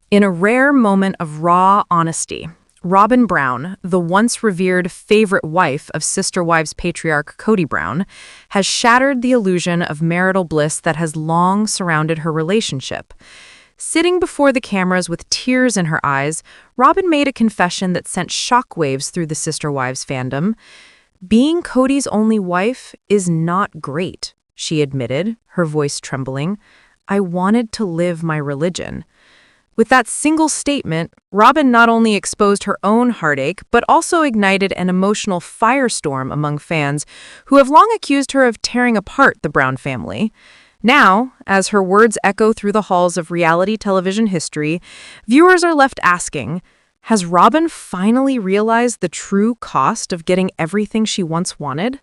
In a rare moment of raw honesty, Robin Brown, the once revered favorite wife of Sister Wives patriarch Cody Brown, has shattered the illusion of marital bliss that has long surrounded her relationship. Sitting before the cameras with tears in her eyes, Robin made a confession that sent shockwaves through the Sister Wives fandom. Being Cody's only wife is not great, she admitted, her voice trembling. I wanted to live my religion. With that single statement, Robin not only exposed her own heartache, but also ignited an emotional firestorm among fans who have long accused her of tearing apart the Brown family. Now, as her words echo through the halls of reality television history, viewers are left asking, has Robin finally realized the true cost of getting everything she once wanted?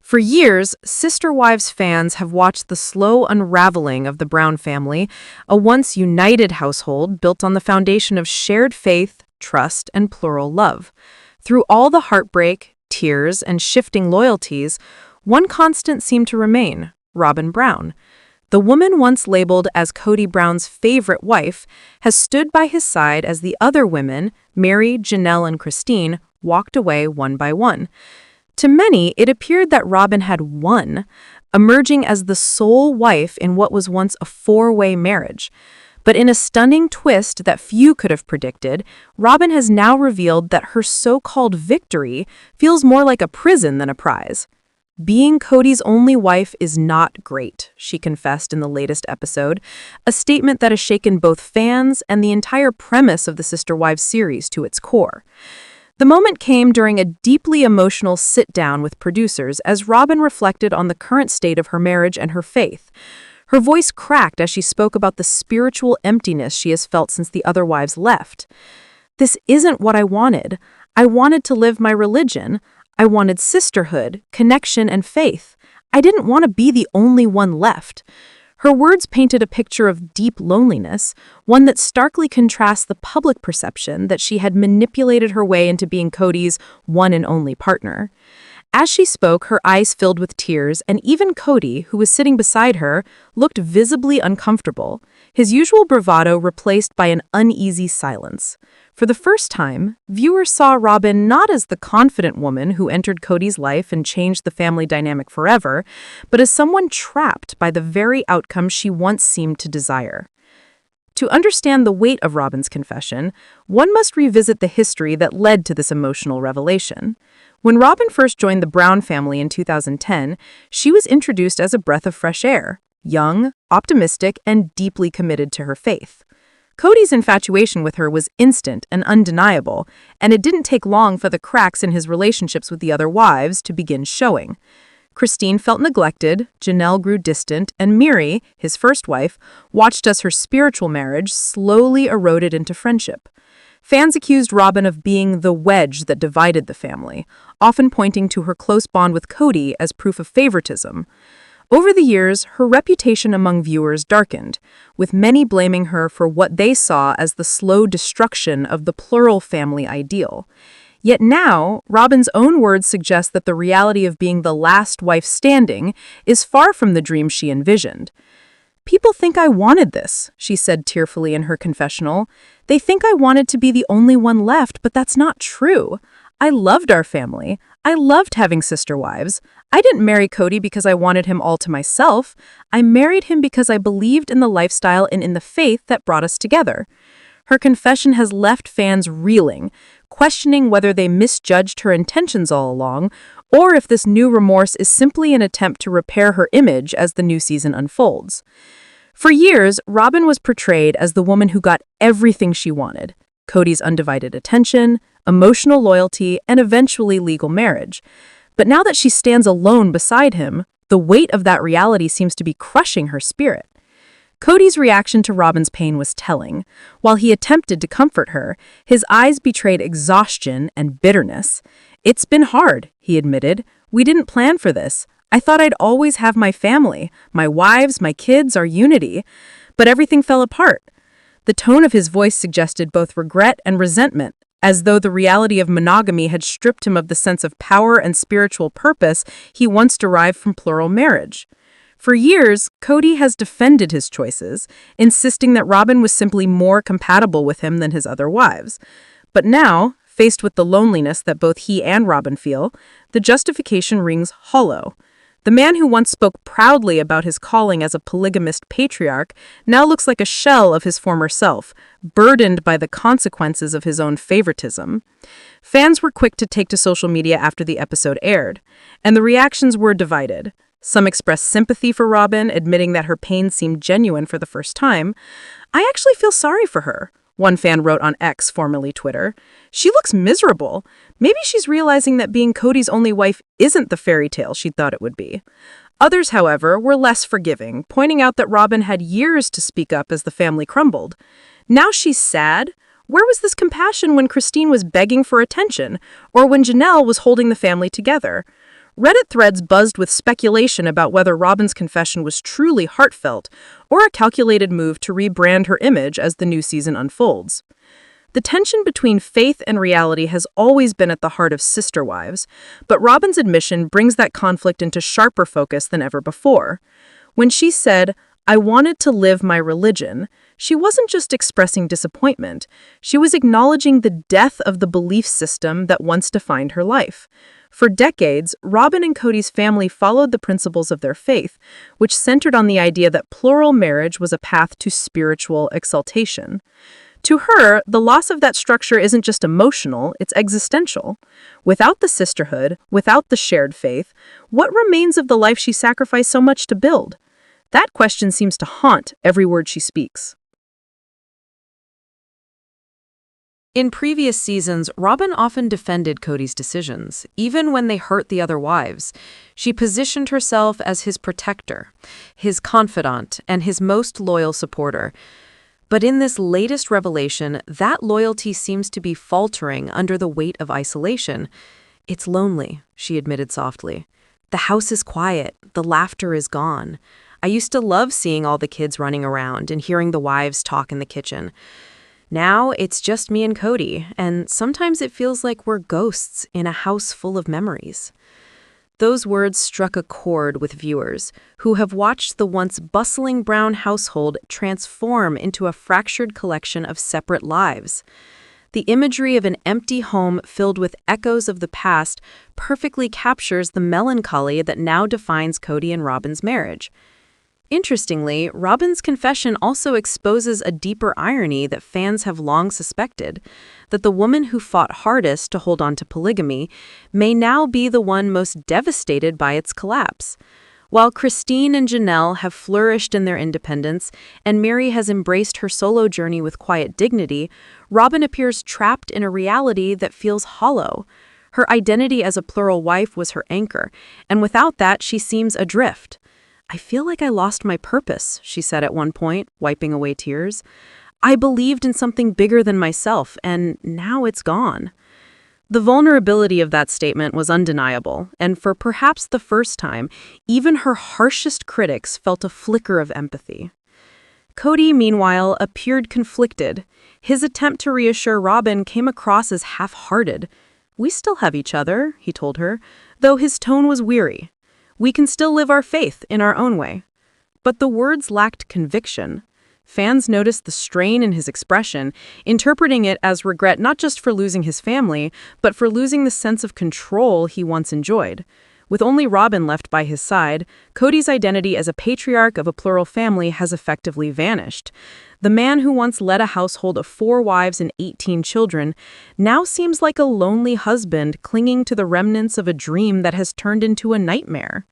For years, Sister Wives fans have watched the slow unraveling of the Brown family, a once united household built on the foundation of shared faith, trust, and plural love. Through all the heartbreak, tears, and shifting loyalties, one constant seemed to remain: Robin Brown. The woman once labeled as Cody Brown's favorite wife has stood by his side as the other women, Mary, Janelle, and Christine, walked away one by one. To many, it appeared that Robin had won, emerging as the sole wife in what was once a four-way marriage. But in a stunning twist that few could have predicted, Robin has now revealed that her so-called victory feels more like a prison than a prize. Being Cody's only wife is not great, she confessed in the latest episode, a statement that has shaken both fans and the entire premise of the Sister Wives series to its core. The moment came during a deeply emotional sit-down with producers as Robin reflected on the current state of her marriage and her faith. Her voice cracked as she spoke about the spiritual emptiness she has felt since the other wives left. This isn't what I wanted. I wanted to live my religion. I wanted sisterhood, connection, and faith. I didn't want to be the only one left. Her words painted a picture of deep loneliness, one that starkly contrasts the public perception that she had manipulated her way into being Cody's one and only partner. As she spoke, her eyes filled with tears, and even Cody, who was sitting beside her, looked visibly uncomfortable, his usual bravado replaced by an uneasy silence. For the first time, viewers saw Robin not as the confident woman who entered Cody's life and changed the family dynamic forever, but as someone trapped by the very outcome she once seemed to desire. To understand the weight of Robin's confession, one must revisit the history that led to this emotional revelation. When Robin first joined the Brown family in 2010, she was introduced as a breath of fresh air, young, optimistic, and deeply committed to her faith. Cody's infatuation with her was instant and undeniable, and it didn't take long for the cracks in his relationships with the other wives to begin showing. Christine felt neglected, Janelle grew distant, and Miri, his first wife, watched as her spiritual marriage slowly eroded into friendship. Fans accused Robin of being the wedge that divided the family, often pointing to her close bond with Cody as proof of favoritism. Over the years, her reputation among viewers darkened, with many blaming her for what they saw as the slow destruction of the plural family ideal. Yet now, Robin's own words suggest that the reality of being the last wife standing is far from the dream she envisioned. People think I wanted this, she said tearfully in her confessional. They think I wanted to be the only one left, but that's not true. I loved our family. I loved having sister wives. I didn't marry Cody because I wanted him all to myself. I married him because I believed in the lifestyle and in the faith that brought us together. Her confession has left fans reeling, questioning whether they misjudged her intentions all along, or if this new remorse is simply an attempt to repair her image as the new season unfolds. For years, Robin was portrayed as the woman who got everything she wanted: Cody's undivided attention, emotional loyalty, and eventually legal marriage. But now that she stands alone beside him, the weight of that reality seems to be crushing her spirit. Cody's reaction to Robin's pain was telling. While he attempted to comfort her, his eyes betrayed exhaustion and bitterness. "It's been hard," he admitted. "We didn't plan for this. I thought I'd always have my family, my wives, my kids, our unity. But everything fell apart." The tone of his voice suggested both regret and resentment, as though the reality of monogamy had stripped him of the sense of power and spiritual purpose he once derived from plural marriage. For years, Cody has defended his choices, insisting that Robin was simply more compatible with him than his other wives. But now, faced with the loneliness that both he and Robin feel, the justification rings hollow. The man who once spoke proudly about his calling as a polygamist patriarch now looks like a shell of his former self, burdened by the consequences of his own favoritism. Fans were quick to take to social media after the episode aired, and the reactions were divided. Some expressed sympathy for Robin, admitting that her pain seemed genuine for the first time. "I actually feel sorry for her," one fan wrote on X, formerly Twitter. "She looks miserable. Maybe she's realizing that being Cody's only wife isn't the fairy tale she thought it would be." Others, however, were less forgiving, pointing out that Robin had years to speak up as the family crumbled. Now she's sad. Where was this compassion when Christine was begging for attention, or when Janelle was holding the family together? Reddit threads buzzed with speculation about whether Robin's confession was truly heartfelt or a calculated move to rebrand her image as the new season unfolds. The tension between faith and reality has always been at the heart of Sister Wives, but Robin's admission brings that conflict into sharper focus than ever before. When she said, "I wanted to live my religion," she wasn't just expressing disappointment, she was acknowledging the death of the belief system that once defined her life. For decades, Robin and Cody's family followed the principles of their faith, which centered on the idea that plural marriage was a path to spiritual exaltation. To her, the loss of that structure isn't just emotional, it's existential. Without the sisterhood, without the shared faith, what remains of the life she sacrificed so much to build? That question seems to haunt every word she speaks. In previous seasons, Robin often defended Cody's decisions, even when they hurt the other wives. She positioned herself as his protector, his confidant, and his most loyal supporter. But in this latest revelation, that loyalty seems to be faltering under the weight of isolation. "It's lonely," she admitted softly. "The house is quiet, the laughter is gone. I used to love seeing all the kids running around and hearing the wives talk in the kitchen. Now it's just me and Cody, and sometimes it feels like we're ghosts in a house full of memories." Those words struck a chord with viewers who have watched the once bustling Brown household transform into a fractured collection of separate lives. The imagery of an empty home filled with echoes of the past perfectly captures the melancholy that now defines Cody and Robin's marriage. Interestingly, Robin's confession also exposes a deeper irony that fans have long suspected, that the woman who fought hardest to hold on to polygamy may now be the one most devastated by its collapse. While Christine and Janelle have flourished in their independence and Mary has embraced her solo journey with quiet dignity, Robin appears trapped in a reality that feels hollow. Her identity as a plural wife was her anchor, and without that she seems adrift. "I feel like I lost my purpose," she said at one point, wiping away tears. "I believed in something bigger than myself, and now it's gone." The vulnerability of that statement was undeniable, and for perhaps the first time, even her harshest critics felt a flicker of empathy. Cody, meanwhile, appeared conflicted. His attempt to reassure Robin came across as half-hearted. "We still have each other," he told her, though his tone was weary. "We can still live our faith in our own way." But the words lacked conviction. Fans noticed the strain in his expression, interpreting it as regret not just for losing his family, but for losing the sense of control he once enjoyed. With only Robin left by his side, Cody's identity as a patriarch of a plural family has effectively vanished. The man who once led a household of 4 wives and 18 children now seems like a lonely husband clinging to the remnants of a dream that has turned into a nightmare.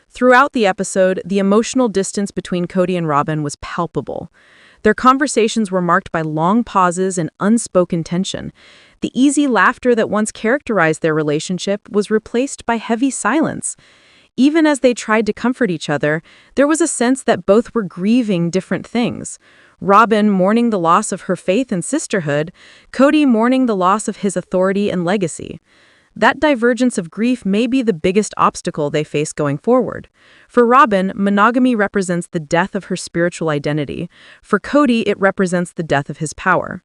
Throughout the episode, the emotional distance between Cody and Robin was palpable. Their conversations were marked by long pauses and unspoken tension. The easy laughter that once characterized their relationship was replaced by heavy silence. Even as they tried to comfort each other, there was a sense that both were grieving different things. Robin mourning the loss of her faith and sisterhood, Cody mourning the loss of his authority and legacy. That divergence of grief may be the biggest obstacle they face going forward. For Robin, monogamy represents the death of her spiritual identity. For Cody, it represents the death of his power.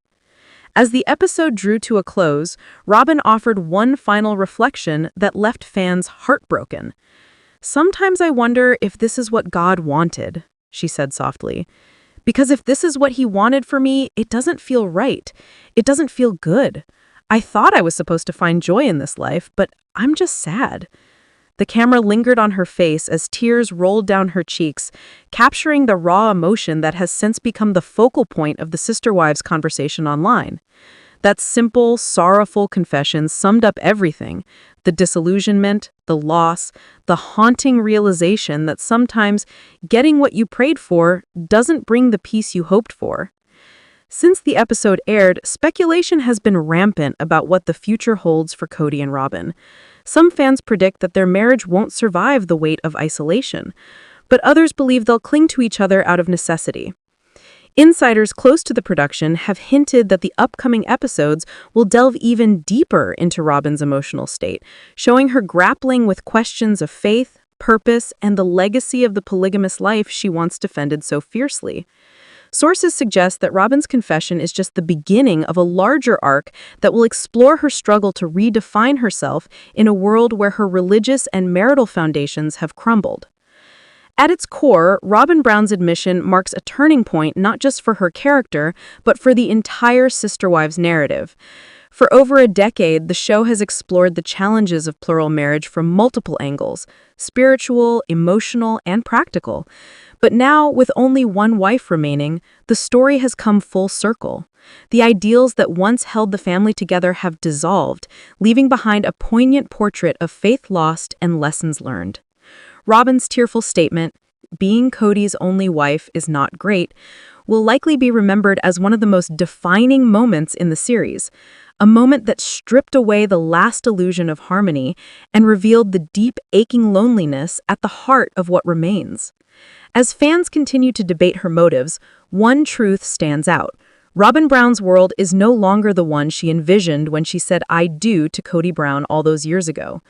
As the episode drew to a close, Robin offered one final reflection that left fans heartbroken. "Sometimes I wonder if this is what God wanted," she said softly. "Because if this is what he wanted for me, it doesn't feel right. It doesn't feel good. I thought I was supposed to find joy in this life, but I'm just sad." The camera lingered on her face as tears rolled down her cheeks, capturing the raw emotion that has since become the focal point of the Sister Wives conversation online. That simple, sorrowful confession summed up everything: the disillusionment, the loss, the haunting realization that sometimes getting what you prayed for doesn't bring the peace you hoped for. Since the episode aired, speculation has been rampant about what the future holds for Cody and Robin. Some fans predict that their marriage won't survive the weight of isolation, but others believe they'll cling to each other out of necessity. Insiders close to the production have hinted that the upcoming episodes will delve even deeper into Robin's emotional state, showing her grappling with questions of faith, purpose, and the legacy of the polygamous life she once defended so fiercely. Sources suggest that Robin's confession is just the beginning of a larger arc that will explore her struggle to redefine herself in a world where her religious and marital foundations have crumbled. At its core, Robin Brown's admission marks a turning point not just for her character, but for the entire Sister Wives narrative. For over a decade, the show has explored the challenges of plural marriage from multiple angles: spiritual, emotional, and practical. But now, with only one wife remaining, the story has come full circle. The ideals that once held the family together have dissolved, leaving behind a poignant portrait of faith lost and lessons learned. Robin's tearful statement, "Being Cody's only wife is not great," will likely be remembered as one of the most defining moments in the series, a moment that stripped away the last illusion of harmony and revealed the deep, aching loneliness at the heart of what remains. As fans continue to debate her motives, one truth stands out. Robin Brown's world is no longer the one she envisioned when she said "I do" to Cody Brown all those years ago.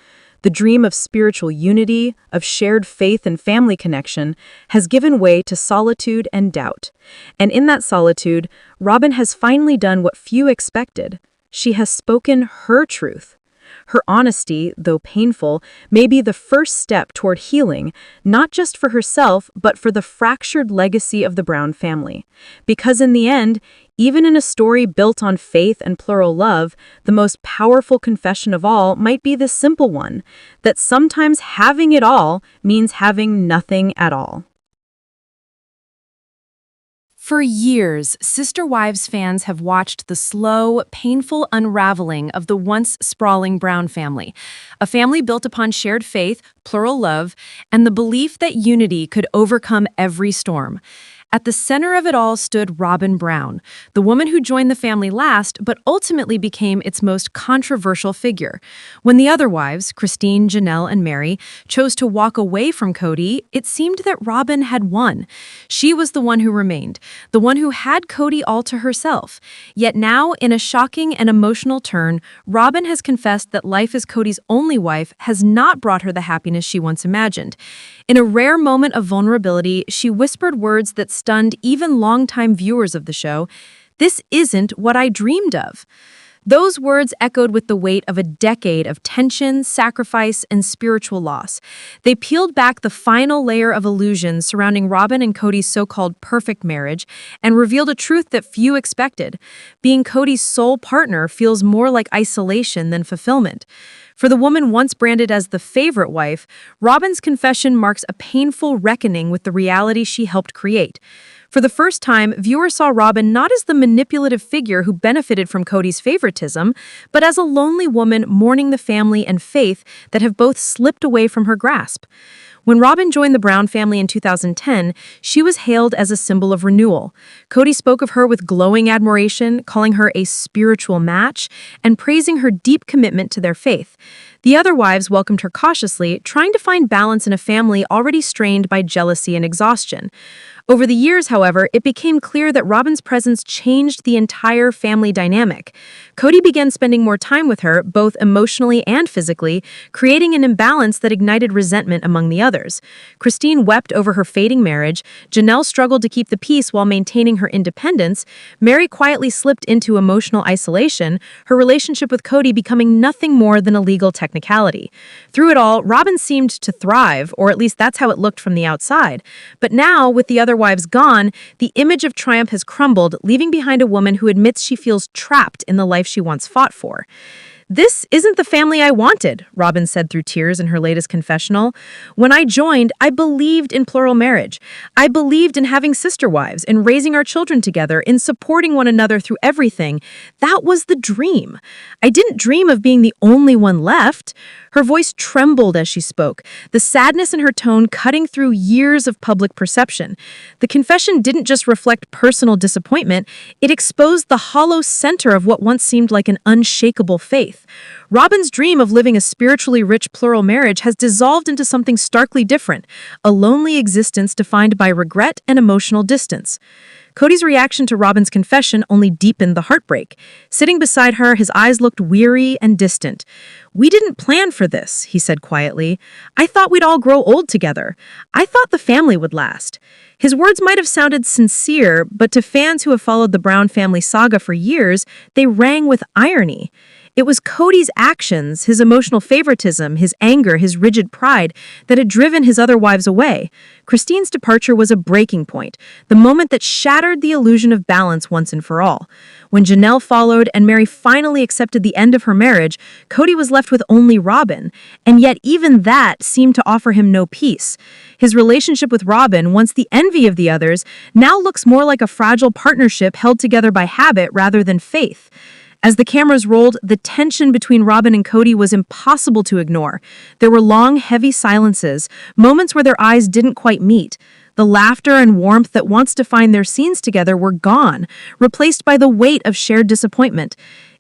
The dream of spiritual unity, of shared faith and family connection, has given way to solitude and doubt. And in that solitude, Robin has finally done what few expected. She has spoken her truth. Her honesty, though painful, may be the first step toward healing, not just for herself, but for the fractured legacy of the Brown family. Because in the end, even in a story built on faith and plural love, the most powerful confession of all might be the simple one, that sometimes having it all means having nothing at all. For years, Sister Wives fans have watched the slow, painful unraveling of the once sprawling Brown family, a family built upon shared faith, plural love, and the belief that unity could overcome every storm. At the center of it all stood Robin Brown, the woman who joined the family last but ultimately became its most controversial figure. When the other wives, Christine, Janelle, and Mary, chose to walk away from Cody, it seemed that Robin had won. She was the one who remained, the one who had Cody all to herself. Yet now, in a shocking and emotional turn, Robin has confessed that life as Cody's only wife has not brought her the happiness she once imagined. In a rare moment of vulnerability, she whispered words that stunned even longtime viewers of the show. "This isn't what I dreamed of." Those words echoed with the weight of a decade of tension, sacrifice, and spiritual loss. They peeled back the final layer of illusions surrounding Robin and Cody's so-called perfect marriage and revealed a truth that few expected. Being Cody's sole partner feels more like isolation than fulfillment. For the woman once branded as the favorite wife, Robin's confession marks a painful reckoning with the reality she helped create. For the first time, viewers saw Robin not as the manipulative figure who benefited from Cody's favoritism, but as a lonely woman mourning the family and faith that have both slipped away from her grasp. When Robin joined the Brown family in 2010, she was hailed as a symbol of renewal. Cody spoke of her with glowing admiration, calling her a spiritual match, and praising her deep commitment to their faith. The other wives welcomed her cautiously, trying to find balance in a family already strained by jealousy and exhaustion. Over the years, however, it became clear that Robin's presence changed the entire family dynamic. Cody began spending more time with her, both emotionally and physically, creating an imbalance that ignited resentment among the others. Christine wept over her fading marriage, Janelle struggled to keep the peace while maintaining her independence, Mary quietly slipped into emotional isolation, her relationship with Cody becoming nothing more than a legal technicality. Through it all, Robin seemed to thrive, or at least that's how it looked from the outside. But now, with the other wives gone, the image of triumph has crumbled, leaving behind a woman who admits she feels trapped in the life she once fought for. "This isn't the family I wanted," Robin said through tears in her latest confessional. "When I joined, I believed in plural marriage. I believed in having sister wives, in raising our children together, in supporting one another through everything. That was the dream. I didn't dream of being the only one left." Her voice trembled as she spoke, the sadness in her tone cutting through years of public perception. The confession didn't just reflect personal disappointment, it exposed the hollow center of what once seemed like an unshakable faith. Robin's dream of living a spiritually rich plural marriage has dissolved into something starkly different, a lonely existence defined by regret and emotional distance. Cody's reaction to Robin's confession only deepened the heartbreak. Sitting beside her, his eyes looked weary and distant. "We didn't plan for this," he said quietly. "I thought we'd all grow old together. I thought the family would last." His words might have sounded sincere, but to fans who have followed the Brown family saga for years, they rang with irony. It was Cody's actions, his emotional favoritism, his anger, his rigid pride that had driven his other wives away. Christine's departure was a breaking point, the moment that shattered the illusion of balance once and for all. When Janelle followed and Mary finally accepted the end of her marriage, Cody was left with only Robin, and yet even that seemed to offer him no peace. His relationship with Robin, once the envy of the others, now looks more like a fragile partnership held together by habit rather than faith. As the cameras rolled, the tension between Robin and Cody was impossible to ignore. There were long, heavy silences, moments where their eyes didn't quite meet. The laughter and warmth that once defined their scenes together were gone, replaced by the weight of shared disappointment.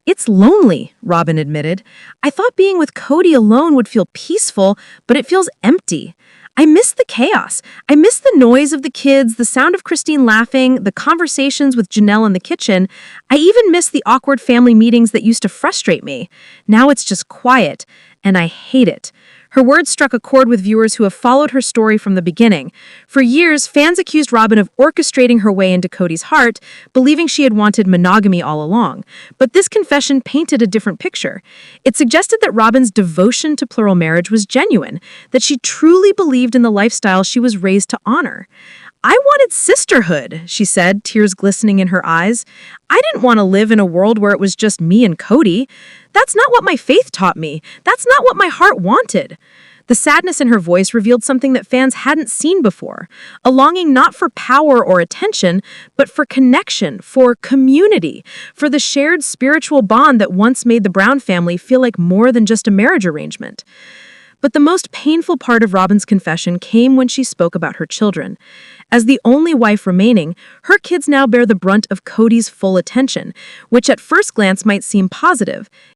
"It's lonely," Robin admitted. "I thought being with Cody alone would feel peaceful, but it feels empty. I miss the chaos. I miss the noise of the kids, the sound of Christine laughing, the conversations with Janelle in the kitchen. I even miss the awkward family meetings that used to frustrate me. Now it's just quiet, and I hate it." Her words struck a chord with viewers who have followed her story from the beginning. For years, fans accused Robin of orchestrating her way into Cody's heart, believing she had wanted monogamy all along. But this confession painted a different picture. It suggested that Robin's devotion to plural marriage was genuine, that she truly believed in the lifestyle she was raised to honor. "I wanted sisterhood," she said, tears glistening in her eyes. "I didn't want to live in a world where it was just me and Cody. That's not what my faith taught me. That's not what my heart wanted." The sadness in her voice revealed something that fans hadn't seen before, a longing not for power or attention, but for connection, for community, for the shared spiritual bond that once made the Brown family feel like more than just a marriage arrangement. But the most painful part of Robin's confession came when she spoke about her children. As the only wife remaining, her kids now bear the brunt of Cody's full attention, which at first glance might seem positive.